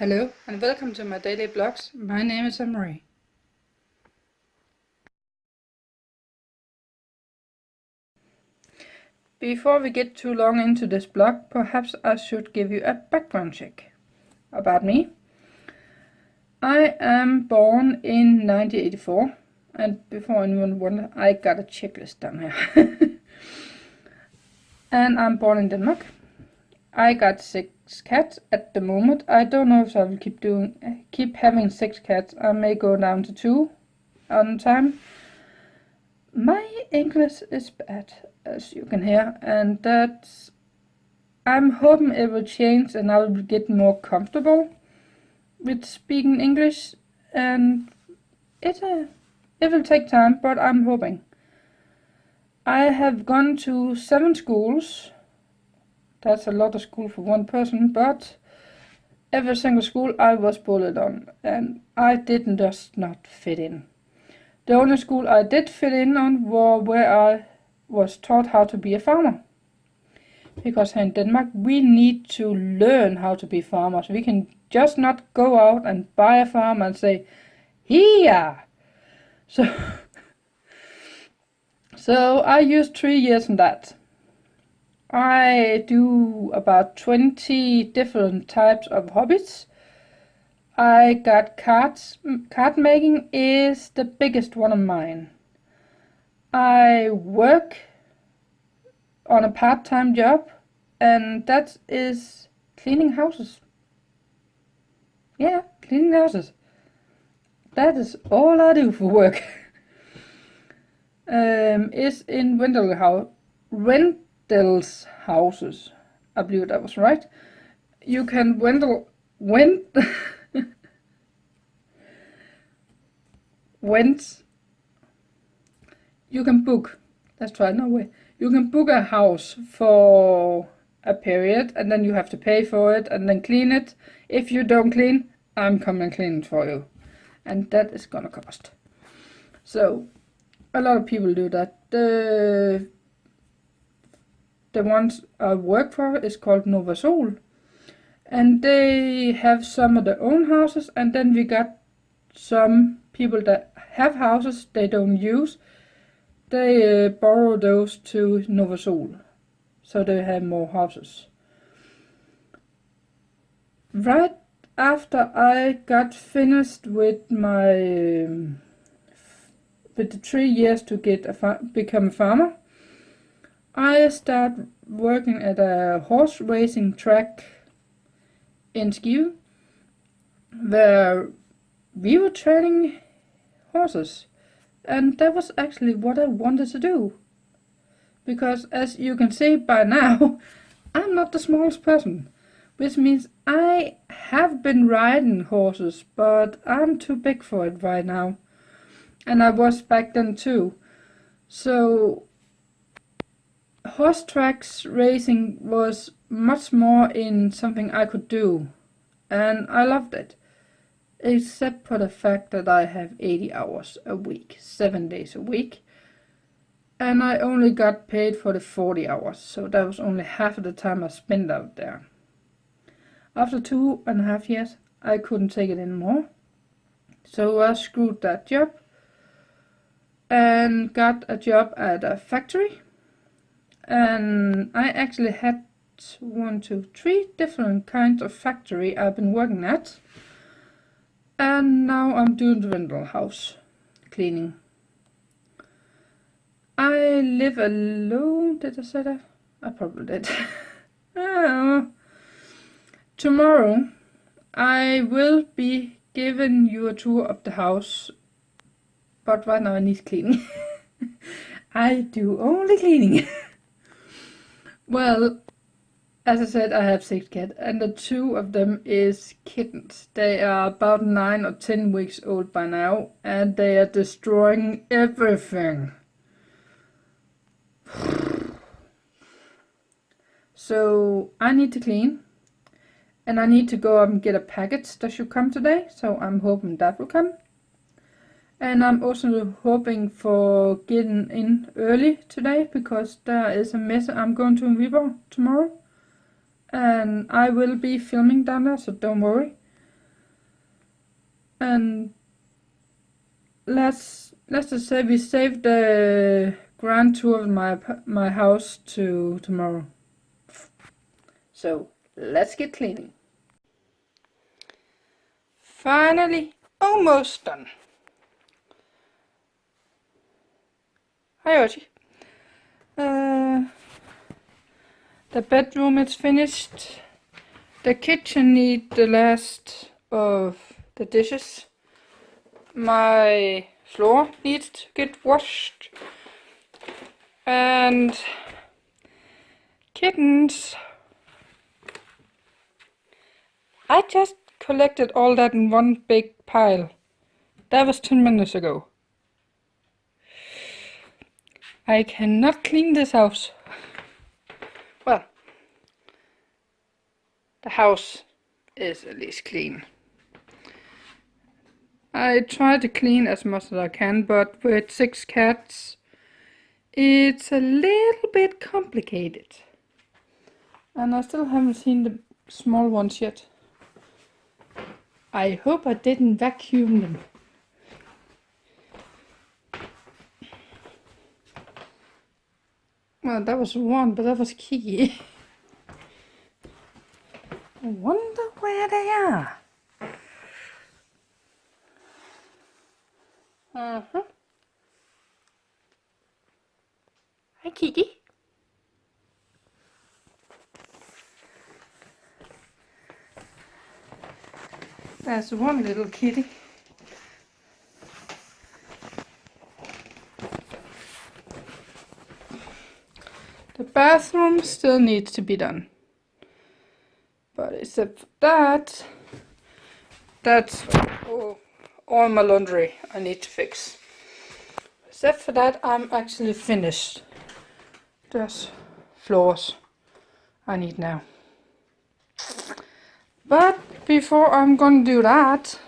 Hello and welcome to my daily vlogs. My name is Anne-Marie. Before we get too long into this vlog, perhaps I should give you a background check about me. I am born in 1984, and before anyone wonder, I got a checklist down here. And I'm born in Denmark. I got 6 cats at the moment. I don't know if I will keep having 6 cats. I may go down to 2 on time. My English is bad, as you can hear, and I'm hoping it will change and I will get more comfortable with speaking English, and it will take time, but I'm hoping. I have gone to 7 schools. That's a lot of school for one person, but every single school I was bullied on, and I didn't just not fit in. The only school I did fit in on was where I was taught how to be a farmer. Because here in Denmark we need to learn how to be farmers. We can just not go out and buy a farm and say, here! So I used 3 years in that. I do about 20 different types of hobbies. I got cards. Card making is the biggest one of mine. I work on a part-time job, and that is cleaning houses. Yeah, cleaning houses. That is all I do for work. Is in rentals houses. I believe that was right. You can you can book. Let's try no way. You can book a house for a period, and then you have to pay for it and then clean it. If you don't clean, I'm coming and clean it for you, and that is gonna cost. So a lot of people do that. The ones I work for is called Nova Sol, and they have some of their own houses, and then we got some people that have houses they don't use. They borrow those to Nova Sol, so they have more houses. Right after I got finished with my with the 3 years to become a farmer, I started working at a horse racing track in Skive, where we were training horses, and that was actually what I wanted to do. Because as you can see by now, I'm not the smallest person, which means I have been riding horses, but I'm too big for it right now. And I was back then too. So horse tracks racing was much more in something I could do, and I loved it. Except for the fact that I have 80 hours a week, 7 days a week, and I only got paid for the 40 hours, so that was only half of the time I spent out there. After 2.5 years, I couldn't take it anymore, so I screwed that job and got a job at a factory. And I actually had 3 different kinds of factory I've been working at. And now I'm doing the rental house cleaning. I live alone. Did I say that? I probably did. Tomorrow I will be giving you a tour of the house, but right now I need cleaning. I do only cleaning. Well, as I said, I have 6 cats, and the 2 of them is kittens. They are about 9 or 10 weeks old by now, and they are destroying everything. So I need to clean, and I need to go up and get a package that should come today, so I'm hoping that will come. And I'm also hoping for getting in early today, because there is a mess. I'm going to Viborg tomorrow, and I will be filming down there, so don't worry. and let's just say we save the grand tour of my house to tomorrow. So let's get cleaning. Finally, almost done. Hi Archie. The bedroom is finished. The kitchen needs the last of the dishes. My floor needs to get washed. And kittens. I just collected all that in one big pile. That was 10 minutes ago. I cannot clean this house. Well, the house is at least clean. I try to clean as much as I can, but with 6 cats, it's a little bit complicated. And I still haven't seen the small ones yet. I hope I didn't vacuum them. Well, that was one, but that was Kiki. I wonder where they are. Hi, Kiki. There's one little kitty. The bathroom still needs to be done. But except for that, that's all my laundry I need to fix. Except for that, I'm actually finished. There's floors I need now. But before I'm gonna do that,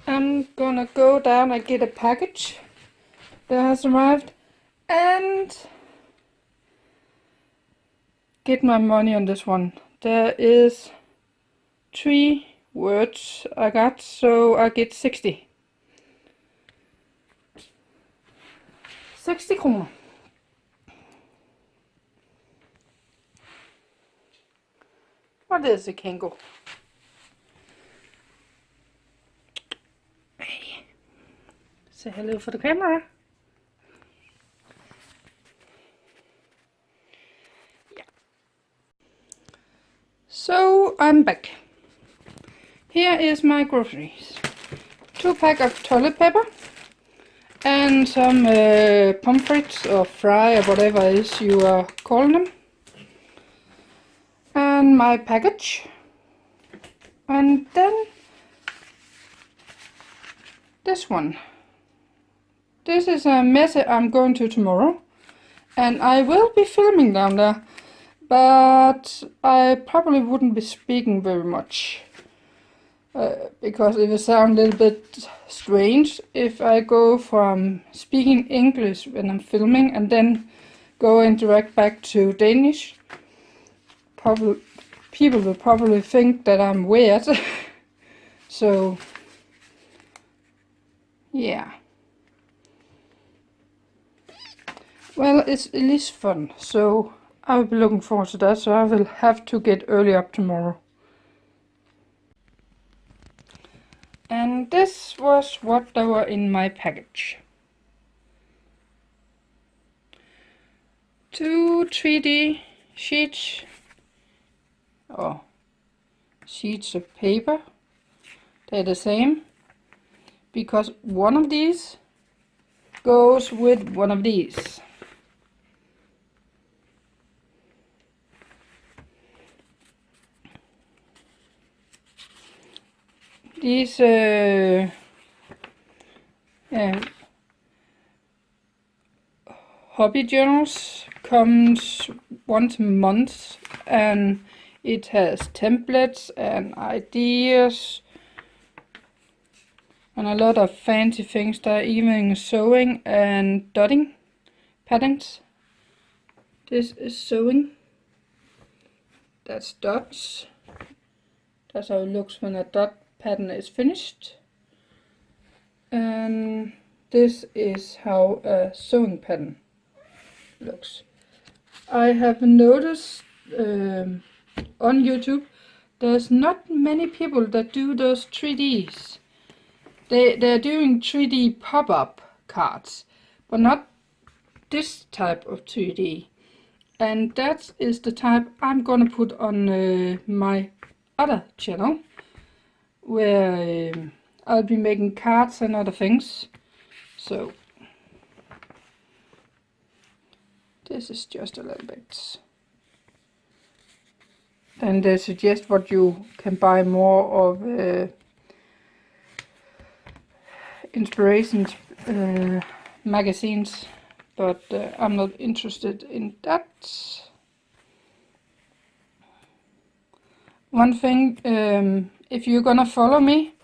I'm gonna go down and get a package that has arrived and get my money on this one. There is 3 words I got, so I get 60. 60 kroner. What is a Kango? Hey. Say hello for the camera. Yeah. So I'm back. Here is my groceries. 2 packs of toilet paper. And some pomfrets or fry or whatever it is you are calling them. And my package. And then this one. This is a message I'm going to tomorrow. And I will be filming down there. But I probably wouldn't be speaking very much. Because it will sound a little bit strange if I go from speaking English when I'm filming and then go and direct back to Danish. People will probably think that I'm weird. So, yeah. Well, it's at least fun, so I will be looking forward to that, so I will have to get early up tomorrow. And this was what they were in my package. 2 3D sheets, or sheets of paper. They're the same, because one of these goes with one of these. These hobby journals comes once a month, and it has templates and ideas and a lot of fancy things. There are even sewing and dotting patterns. This is sewing. That's dots. That's how it looks when a dot pattern is finished. And this is how a sewing pattern looks. I have noticed on YouTube there's not many people that do those 3Ds. They're doing 3D pop-up cards, but not this type of 3D. And that is the type I'm gonna put on my other channel, where I'll be making cards and other things. So this is just a little bit. And they suggest what you can buy more of inspirations magazines, but I'm not interested in that. One thing, if you're gonna follow me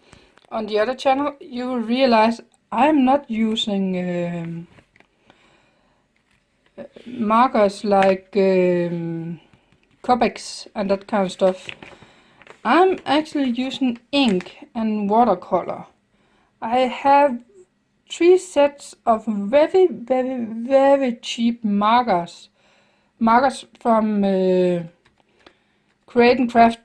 on the other channel, you will realize I'm not using markers like Copics and that kind of stuff. I'm actually using ink and watercolor. I have 3 sets of very cheap markers. Markers from Create and Craft.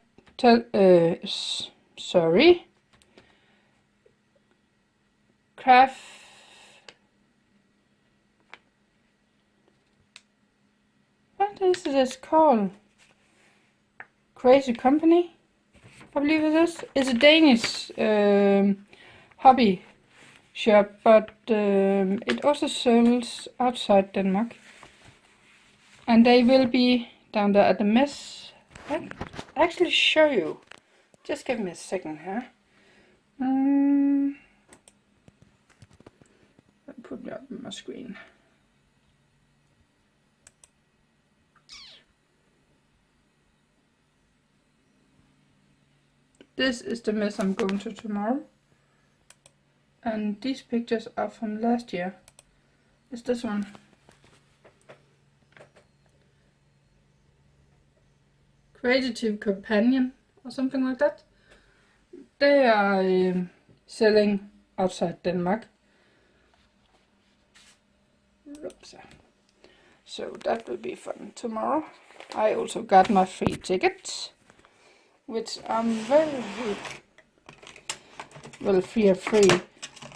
Craft. What is this called? Crazy Company, I believe it is. It's a Danish hobby shop, but it also sells outside Denmark. And they will be down there at the mess. I'll actually show you. Just give me a second here. I'll put it up on my screen. This is the mess I'm going to tomorrow. And these pictures are from last year. It's this one. Creative Companion or something like that. They are selling outside Denmark. Oops. So that will be fun tomorrow. I also got my free tickets, which I'm very well free.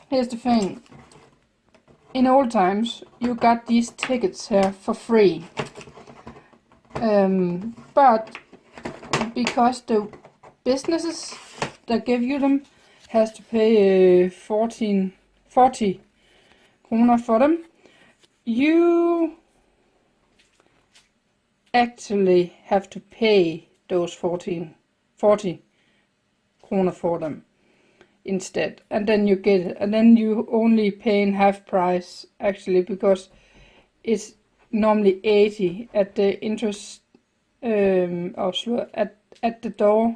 Here's the thing. In old times, you got these tickets here for free. But because the businesses that give you them has to pay 40 kroner for them, you actually have to pay those 40 kroner for them instead, and then you get it, and then you only pay in half price actually, because it's normally 80 at the interest Oslo at the door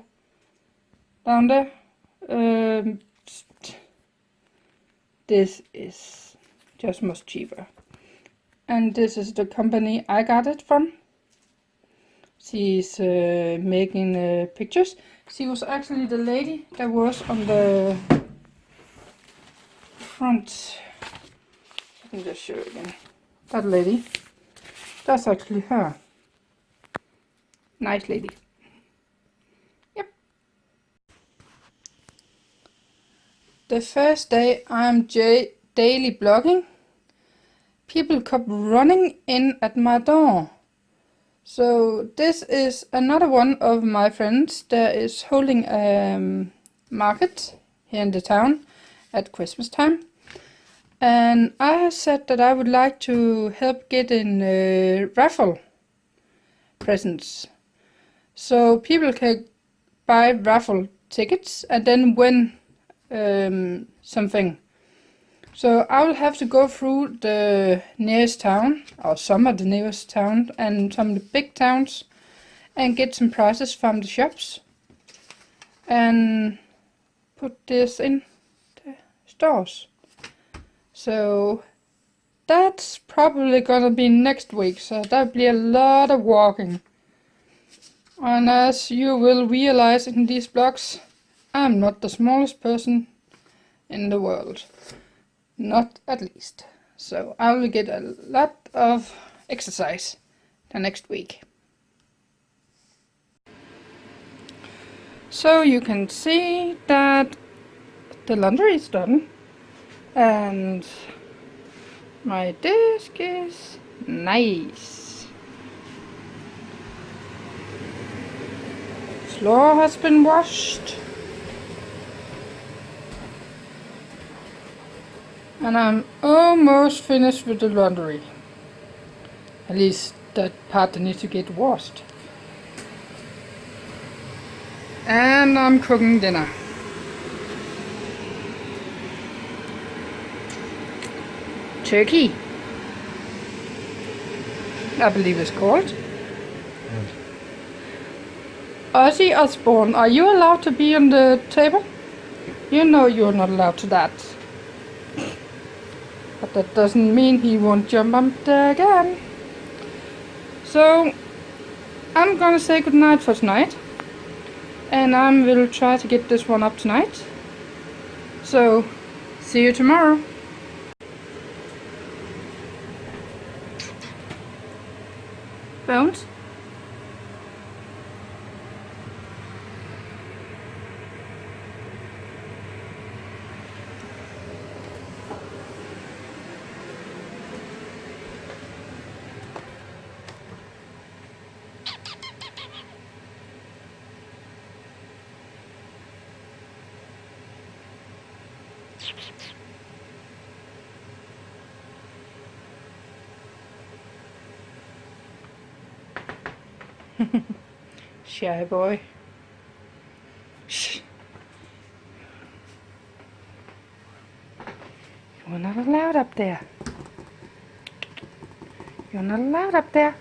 down there. This is just much cheaper, and this is the company I got it from. She's making pictures. She was actually the lady that was on the front. I can just show you again. That lady. That's actually her. Nice lady. Yep. The first day I'm daily blogging, people kept running in at my door. So this is another one of my friends that is holding a market here in the town at Christmas time. And I have said that I would like to help get in raffle presents. So people can buy raffle tickets and then win something. So I will have to go through the nearest town, or some of the nearest town, and some of the big towns, and get some prizes from the shops, and put this in the stores. So that's probably gonna be next week, so that'll be a lot of walking. And as you will realize in these blogs, I'm not the smallest person in the world. not at least. So I will get a lot of exercise the next week. So you can see that the laundry is done and my desk is nice. Floor has been washed. And I'm almost finished with the laundry. At least that part that needs to get washed. And I'm cooking dinner. Turkey, I believe it's called. Ozzy Osbourne, are you allowed to be on the table? You know you're not allowed to that. But that doesn't mean he won't jump up there again. So, I'm gonna say goodnight for tonight. And I will try to get this one up tonight. So, see you tomorrow. Bones? Shy boy. Shh. You're not allowed up there. You're not allowed up there.